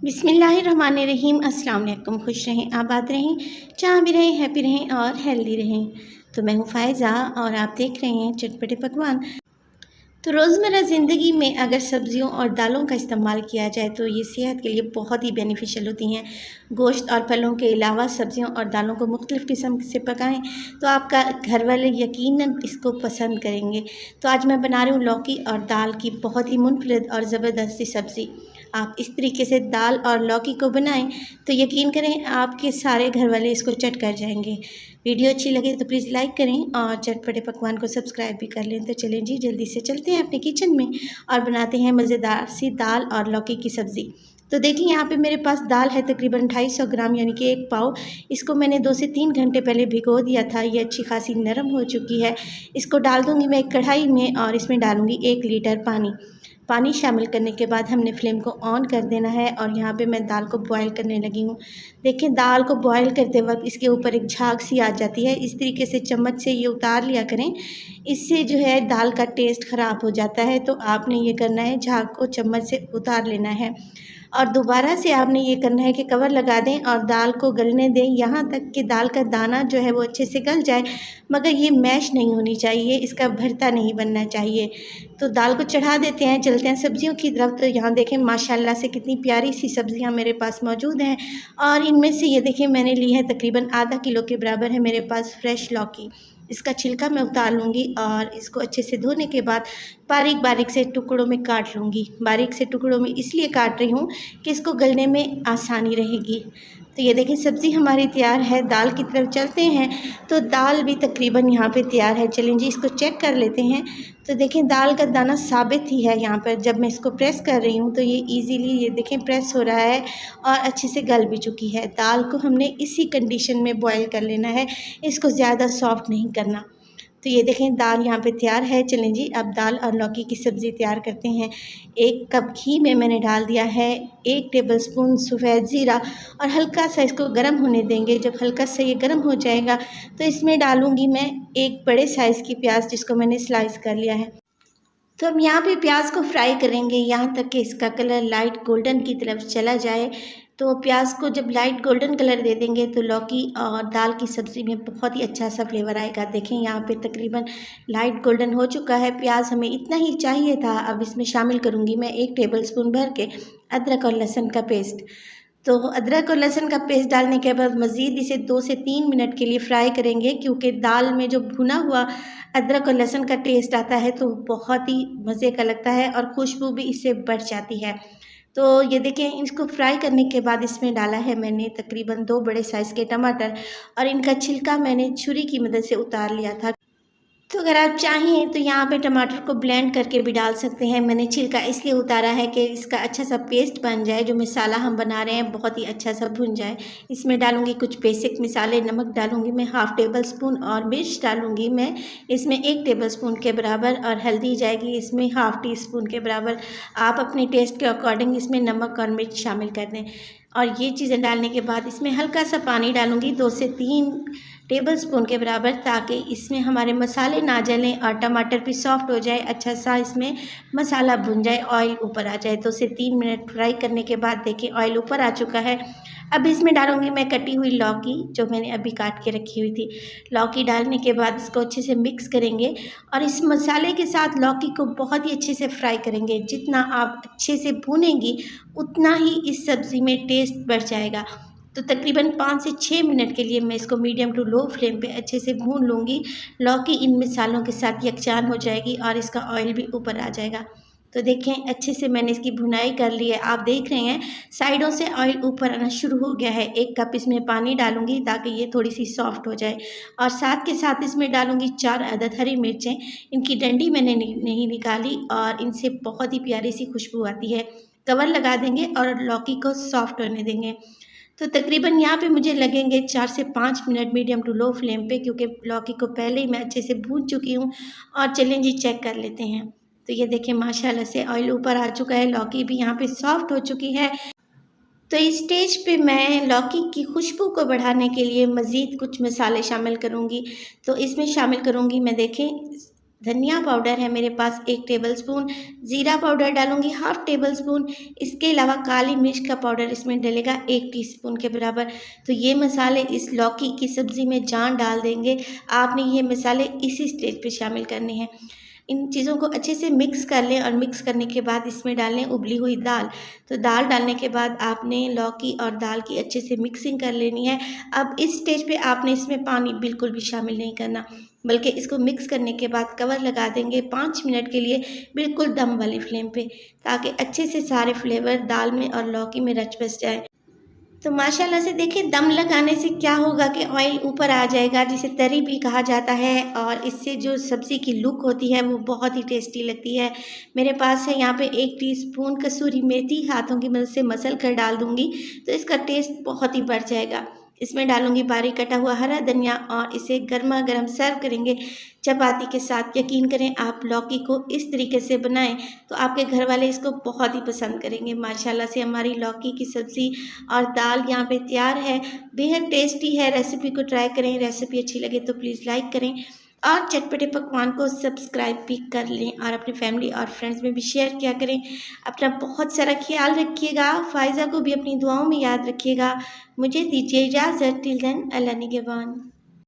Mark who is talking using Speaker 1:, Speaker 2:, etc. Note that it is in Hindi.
Speaker 1: बिस्मिल्लाहिर्रहमानिर्रहीम। अस्सलाम वालेकुम। खुश रहें, आबाद रहें, जहाँ भी रहें हैप्पी रहें और हेल्दी रहें। तो मैं हूँ फ़ायज़ा और आप देख रहे हैं चटपटे पकवान। तो रोज़मर्रा ज़िंदगी में अगर सब्जियों और दालों का इस्तेमाल किया जाए तो ये सेहत के लिए बहुत ही बेनिफिशियल होती हैं। गोश्त और फलों के अलावा सब्जियों और दालों को मुख्तलिफ़ किस्म से पकाएं तो आपका घर वाले यकीनन इसको पसंद करेंगे। तो आज मैं बना रही हूँ लौकी और दाल की बहुत ही मुनफरिद और ज़बरदस्त सी सब्ज़ी। आप इस तरीके से दाल और लौकी को बनाएं तो यकीन करें आपके सारे घर वाले इसको चट कर जाएंगे। वीडियो अच्छी लगे तो प्लीज़ लाइक करें और चटपटे पकवान को सब्सक्राइब भी कर लें। तो चलें जी, जल्दी से चलते हैं अपने किचन में और बनाते हैं मज़ेदार सी दाल और लौकी की सब्ज़ी। तो देखिए यहाँ पे मेरे पास दाल है तकरीबन 250 ग्राम यानी कि 1 पाव। इसको मैंने 2 से 3 घंटे पहले भिगो दिया था। ये अच्छी खासी नरम हो चुकी है। इसको डाल दूँगी मैं एक कढ़ाई में और इसमें डालूँगी 1 लीटर पानी। पानी शामिल करने के बाद हमने फ्लेम को ऑन कर देना है और यहाँ पे मैं दाल को बॉईल करने लगी हूँ। देखिए दाल को बॉईल करते वक्त इसके ऊपर एक झाग सी आ जाती है। इस तरीके से चम्मच से ये उतार लिया करें, इससे जो है दाल का टेस्ट ख़राब हो जाता है। तो आपने ये करना है, झाग को चम्मच से उतार लेना है और दोबारा से आपने ये करना है कि कवर लगा दें और दाल को गलने दें यहाँ तक कि दाल का दाना जो है वो अच्छे से गल जाए, मगर ये मैश नहीं होनी चाहिए, इसका भरता नहीं बनना चाहिए। तो दाल को चढ़ा देते हैं, चलते हैं सब्जियों की तरफ। तो यहाँ देखें माशाल्लाह से कितनी प्यारी सी सब्जियाँ मेरे पास मौजूद हैं और इनमें से ये देखें मैंने ली है तकरीबन आधा किलो के बराबर है मेरे पास फ्रेश लौकी। इसका छिलका मैं उतार लूँगी और इसको अच्छे से धोने के बाद बारीक बारीक से टुकड़ों में काट लूँगी। बारीक से टुकड़ों में इसलिए काट रही हूँ कि इसको गलने में आसानी रहेगी। तो ये देखिए सब्ज़ी हमारी तैयार है। दाल की तरफ चलते हैं। तो दाल भी तकरीबन यहाँ पे तैयार है। चलें जी इसको चेक कर लेते हैं। तो देखें दाल का दाना साबित ही है यहाँ पर। जब मैं इसको प्रेस कर रही हूँ तो ये इजीली ये देखें प्रेस हो रहा है और अच्छे से गल भी चुकी है। दाल को हमने इसी कंडीशन में बॉईल कर लेना है, इसको ज़्यादा सॉफ्ट नहीं करना। तो ये देखें दाल यहाँ पे तैयार है। चलें जी अब दाल और लौकी की सब्ज़ी तैयार करते हैं। 1 कप घी में मैंने डाल दिया है 1 टेबलस्पून सफ़ेद ज़ीरा और हल्का सा इसको गर्म होने देंगे। जब हल्का सा ये गर्म हो जाएगा तो इसमें डालूँगी मैं 1 बड़े साइज़ की प्याज जिसको मैंने स्लाइस कर लिया है। तो हम यहाँ पे प्याज को फ्राई करेंगे यहाँ तक कि इसका कलर लाइट गोल्डन की तरफ चला जाए। तो प्याज को जब लाइट गोल्डन कलर दे देंगे तो लौकी और दाल की सब्ज़ी में बहुत ही अच्छा सा फ्लेवर आएगा। देखें यहाँ पे तकरीबन लाइट गोल्डन हो चुका है प्याज, हमें इतना ही चाहिए था। अब इसमें शामिल करूँगी मैं 1 टेबलस्पून भर के अदरक और लहसुन का पेस्ट। तो अदरक और लहसुन का पेस्ट डालने के बाद मज़ीद इसे 2 से 3 मिनट के लिए फ्राई करेंगे, क्योंकि दाल में जो भुना हुआ अदरक और लहसुन का टेस्ट आता है तो बहुत ही मज़े का लगता है और खुशबू भी इससे बढ़ जाती है। तो ये देखें इसको फ्राई करने के बाद इसमें डाला है मैंने तकरीबन 2 बड़े साइज़ के टमाटर और इनका छिलका मैंने छुरी की मदद से उतार लिया था। तो अगर आप चाहें तो यहाँ पे टमाटर को ब्लेंड करके भी डाल सकते हैं। मैंने छिलका इसलिए उतारा है कि इसका अच्छा सा पेस्ट बन जाए, जो मसाला हम बना रहे हैं बहुत ही अच्छा सा भुन जाए। इसमें डालूँगी कुछ बेसिक मसाले, नमक डालूँगी मैं हाफ़ टेबल स्पून और मिर्च डालूँगी मैं इसमें 1 टेबल स्पून के बराबर और हल्दी जाएगी इसमें हाफ़ टी स्पून के बराबर। आप अपने टेस्ट के अकॉर्डिंग इसमें नमक और मिर्च शामिल कर दें और ये चीज़ें डालने के बाद इसमें हल्का सा पानी डालूँगी 2 से 3 टेबल स्पून के बराबर, ताकि इसमें हमारे मसाले ना जलें और टमाटर भी सॉफ्ट हो जाए, अच्छा सा इसमें मसाला भुन जाए, ऑयल ऊपर आ जाए। 2 से 3 मिनट फ्राई करने के बाद देखिए ऑयल ऊपर आ चुका है। अब इसमें डालूँगी मैं कटी हुई लौकी जो मैंने अभी काट के रखी हुई थी। लौकी डालने के बाद इसको अच्छे से मिक्स करेंगे और इस मसाले के साथ लौकी को बहुत ही अच्छे से फ्राई करेंगे। जितना आप अच्छे से भूनेंगी उतना ही इस सब्ज़ी में टेस्ट बढ़ जाएगा। तो तकरीबन 5 से 6 मिनट के लिए मैं इसको मीडियम टू लो फ्लेम पे अच्छे से भून लूँगी। लौकी इन मसालों के साथ यकजान हो जाएगी और इसका ऑयल भी ऊपर आ जाएगा। तो देखें अच्छे से मैंने इसकी भुनाई कर ली है। आप देख रहे हैं साइडों से ऑयल ऊपर आना शुरू हो गया है। 1 कप इसमें पानी डालूँगी ताकि ये थोड़ी सी सॉफ्ट हो जाए और साथ के साथ इसमें डालूँगी 4 अदद हरी मिर्चें। इनकी डंडी मैंने नहीं निकाली और इनसे बहुत ही प्यारी सी खुशबू आती है। कवर लगा देंगे और लौकी को सॉफ्ट होने देंगे। तो तकरीबन यहाँ पे मुझे लगेंगे 4 से 5 minute medium to low flame पे, क्योंकि लौकी को पहले ही मैं अच्छे से भून चुकी हूँ। और चलें जी चेक कर लेते हैं। तो ये देखें माशाल्लाह से ऑयल ऊपर आ चुका है, लौकी भी यहाँ पे सॉफ्ट हो चुकी है। तो इस स्टेज पे मैं लौकी की खुशबू को बढ़ाने के लिए मज़ीद कुछ मसाले शामिल करूँगी। तो इसमें शामिल करूँगी मैं देखें धनिया पाउडर है मेरे पास 1 टेबलस्पून, ज़ीरा पाउडर डालूँगी 1/2 टेबलस्पून, इसके अलावा काली मिर्च का पाउडर इसमें डलेगा 1 टीस्पून के बराबर। तो ये मसाले इस लौकी की सब्ज़ी में जान डाल देंगे। आपने ये मसाले इसी स्टेज पे शामिल करने हैं। इन चीज़ों को अच्छे से मिक्स कर लें और मिक्स करने के बाद इसमें डालें उबली हुई दाल। तो दाल डालने के बाद आपने लौकी और दाल की अच्छे से मिक्सिंग कर लेनी है। अब इस स्टेज पे आपने इसमें पानी बिल्कुल भी शामिल नहीं करना, बल्कि इसको मिक्स करने के बाद कवर लगा देंगे 5 मिनट के लिए बिल्कुल दम वाली फ्लेम पे, ताकि अच्छे से सारे फ्लेवर दाल में और लौकी में रच बस जाए। तो माशाल्लाह से देखिए दम लगाने से क्या होगा कि ऑयल ऊपर आ जाएगा, जिसे तरी भी कहा जाता है, और इससे जो सब्ज़ी की लुक होती है वो बहुत ही टेस्टी लगती है। मेरे पास है यहाँ पे 1 टीस्पून कसूरी मेथी, हाथों की मदद से मसल कर डाल दूँगी तो इसका टेस्ट बहुत ही बढ़ जाएगा। इसमें डालूँगी बारीक कटा हुआ हरा धनिया और इसे गर्मा गर्म सर्व करेंगे चपाती के साथ। यकीन करें आप लौकी को इस तरीके से बनाएं तो आपके घर वाले इसको बहुत ही पसंद करेंगे। माशाल्लाह से हमारी लौकी की सब्ज़ी और दाल यहाँ पे तैयार है, बेहद टेस्टी है। रेसिपी को ट्राई करें, रेसिपी अच्छी लगे तो प्लीज़ लाइक करें और चटपटे पकवान को सब्सक्राइब भी कर लें और अपनी फैमिली और फ्रेंड्स में भी शेयर किया करें। अपना बहुत सारा ख्याल रखिएगा, फ़ायज़ा को भी अपनी दुआओं में याद रखिएगा। मुझे दीजिए इजाज़त, टिल देन अल्लाह निगहबान।